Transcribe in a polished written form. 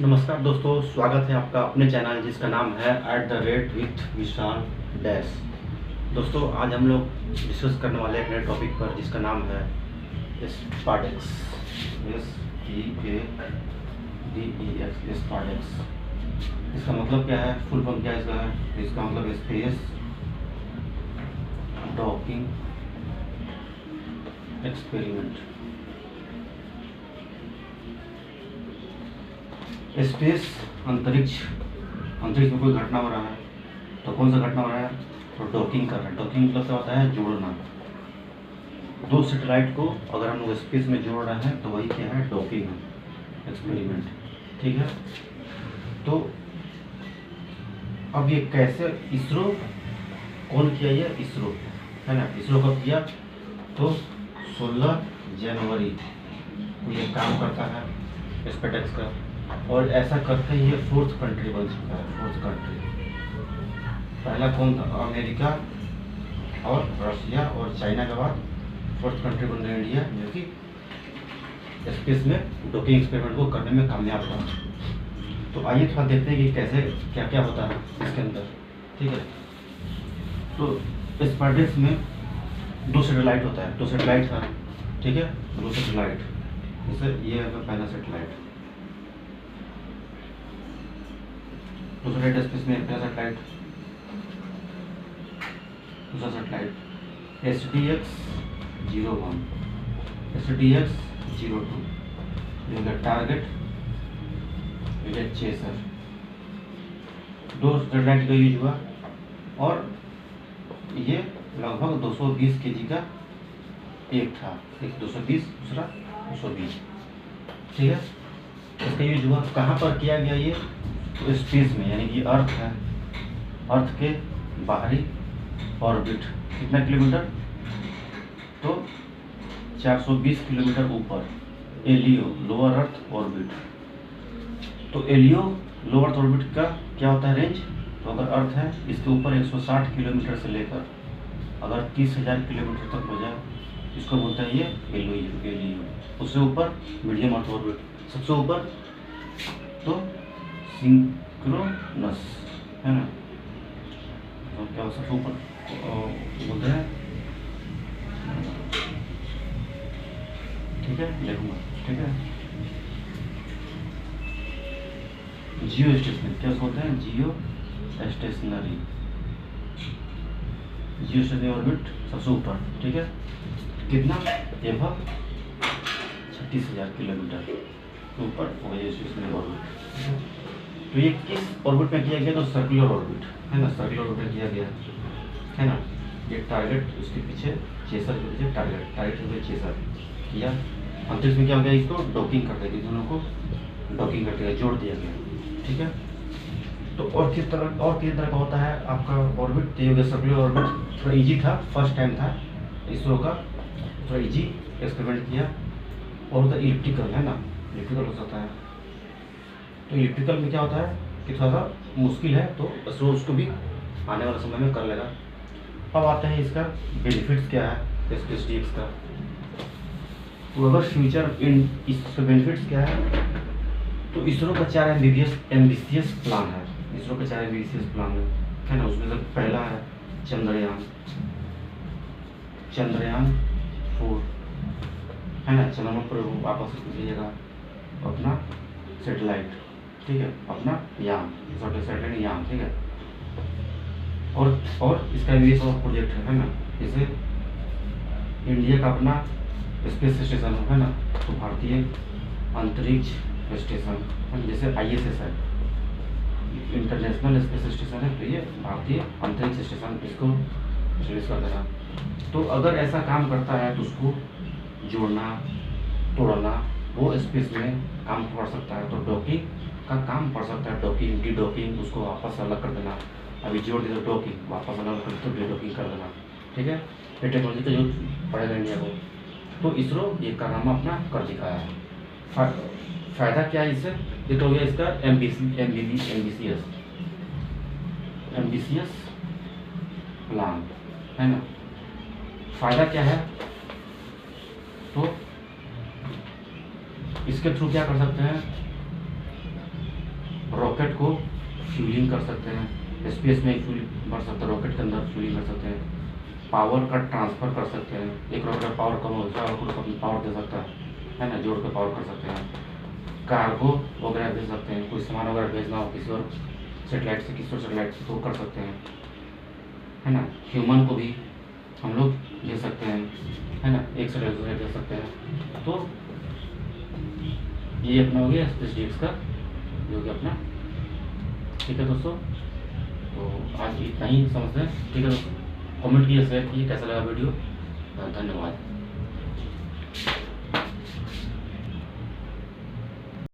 नमस्कार दोस्तों, स्वागत है आपका अपने चैनल जिसका नाम है @विथ विशाल डैश। दोस्तों, आज हम लोग डिस्कस करने वाले एक नए टॉपिक पर जिसका नाम है स्पार्डेक्स। स्पार्डेक्स। इसका मतलब क्या है, फुल फॉर्म क्या है इसका है? इसका मतलब स्पेस डॉकिंग एक्सपेरिमेंट। स्पेस अंतरिक्ष में कोई घटना हो रहा है, तो कौन सा घटना हो रहा है? तो डॉकिंग कर रहा है। डॉकिंग मतलब क्या होता है? जोड़ना। दो सैटेलाइट को अगर हम लोग स्पेस में जोड़ रहे हैं तो वही क्या है? Docking experiment. ठीक है। तो अब ये कैसे, इसरो कौन किया? ये इसरो है ना। इसरो कब किया? तो 16 जनवरी को ये काम करता है स्पेसएक्स का, और ऐसा करते ही ये 4th कंट्री बन चुका है। 4th country. पहला कौन था? अमेरिका और रशिया और चाइना के बाद 4th कंट्री बन गई इंडिया, जो कि स्पेस में डॉकिंग एक्सपेरिमेंट को करने में कामयाब हुआ। तो आइए थोड़ा देखते हैं कि कैसे क्या क्या होता है इसके अंदर। ठीक है। तो स्पार्डेक्स में 2 सैटेलाइट होता है। 2 सैटेलाइट था। ठीक है। 2 सैटेलाइट, जैसे ये है पहला सैटेलाइट। दूसरा स्पेस में पहला सैटेलाइट, दूसरा satellite SDX-01, SDX-02, target, chaser. 2 satellite का यूज हुआ और ये लगभग 220 kg का एक था। एक 220, दूसरा 220। ठीक है। इसका यूज हुआ कहाँ पर किया गया? ये तो स्पेस में, यानी कि अर्थ है, अर्थ के बाहरी ऑर्बिट कितना किलोमीटर? तो 420 किलोमीटर ऊपर एलियो, लोअर अर्थ ऑर्बिट। तो एलियो लोअर अर्थ ऑर्बिट का क्या होता है? रेंज। तो अगर अर्थ है इसके ऊपर 160 किलोमीटर से लेकर अगर 30,000 किलोमीटर तक हो जाए, इसको बोलता है ये एलियो। उससे ऊपर मीडियम अर्थ ऑर्बिट, सबसे ऊपर तो सिंक्रोनस है ना। तो क्या सबसे ऊपर बोलते हैं? ठीक है, लिखूंगा। ठीक है। जियो स्टेशनरी, क्या बोलते हैं? जियो स्टेशनरी। जियो स्टेशनरी ऑर्बिट सबसे ऊपर। ठीक है। कितना? एबव 36,000 किलोमीटर के ऊपर हो गया स्टेशनरी ऑर्बिट। तो ये किस ऑर्बिट में किया गया? तो सर्कुलर ऑर्बिट है ना। सर्कुलर ऑर्बिट किया गया है ना। ये टारगेट, उसके पीछे चेसर के पीछे टारगेट के चेसर किया। अंतरिक्ष में क्या हो गया? इसको डॉकिंग कर दिया, दोनों को डॉकिंग कर दिया, जोड़ दिया गया। ठीक है। तो और किस तरह का होता है आपका ऑर्बिट? तो ये हो गया सर्कुलर ऑर्बिट। थोड़ा इजी था, फर्स्ट टाइम था इसरो का, थोड़ा इजी एक्सपेरिमेंट किया। और उधर इलिप्टिकल है ना, इलिप्टिकल हो सकता है। तो इलिप्टिकल में क्या होता है कि थोड़ा सा मुश्किल है, तो इसरो उसको भी आने वाले समय में कर लेगा। अब आते हैं इसका बेनिफिट्स क्या है SDX का। तो अगर फ्यूचर इन इसके बेनिफिट्स क्या है? तो इसरो का 4 एम्बिशियस प्लान है। इसरो का 4 एम्बिशियस प्लान है ना। उसमें से पहला है चंद्रयान 4 है ना। चंद्रमा पर वापस भेजेगा अपना सैटेलाइट। ठीक है, अपना यान, सैटेलाइट यान। ठीक है। और इसका भी एक और प्रोजेक्ट है ना। जैसे इंडिया का अपना स्पेस स्टेशन है ना, तो भारतीय अंतरिक्ष स्टेशन है, जैसे ISS है, इंटरनेशनल स्पेस स्टेशन है, तो ये भारतीय अंतरिक्ष स्टेशन, इसको रिलीज कर देना। तो अगर ऐसा काम करता है तो उसको जोड़ना, तोड़ना, वो स्पेस में काम पड़ सकता है। तो डॉकिंग का काम पड़ सकता है। डॉकिंग, डी डॉकिंग, उसको वापस अलग कर देना। अभी जोड़ दिया तो डॉकिंग, वापस अलग कर तो डी डॉकिंग कर देना। ठीक है। ये टेक्नोलॉजी का यूज पड़ेगा इंडिया को। तो इसरो ये कारनामा अपना कर दिखाया है। फायदा क्या है इससे? ये तो हो गया इसका एम्बिशियस प्लान है ना। फायदा क्या है? तो इसके थ्रू क्या कर सकते हैं? रॉकेट को फ्यूलिंग कर सकते हैं, स्पेस में फ्यूल भर सकते हैं, रॉकेट के अंदर फ्यूलिंग कर सकते हैं, पावर का ट्रांसफ़र कर सकते हैं, एक रॉकेट का पावर कम हो जाए और को अपनी पावर दे सकता है ना, जोड़ के पावर कर सकते हैं, कार्गो वगैरह भेज सकते हैं, कोई सामान वगैरह भेजना हो किसी और सेटेलाइट से किसी और सेटेलाइट से तो कर सकते हैं, है ना। ह्यूमन को भी हम लोग भेज सकते हैं, है ना, एक सेटेलाइट से भेज सकते हैं। तो ये अपना हो गया SpaceX का जो कि अपना, ठीक है दोस्तों। तो आज इतना ही समझते हैं, ठीक है दोस्तों। कमेंट कीजिए, शेयर कीजिए कैसा लगा वीडियो। धन्यवाद।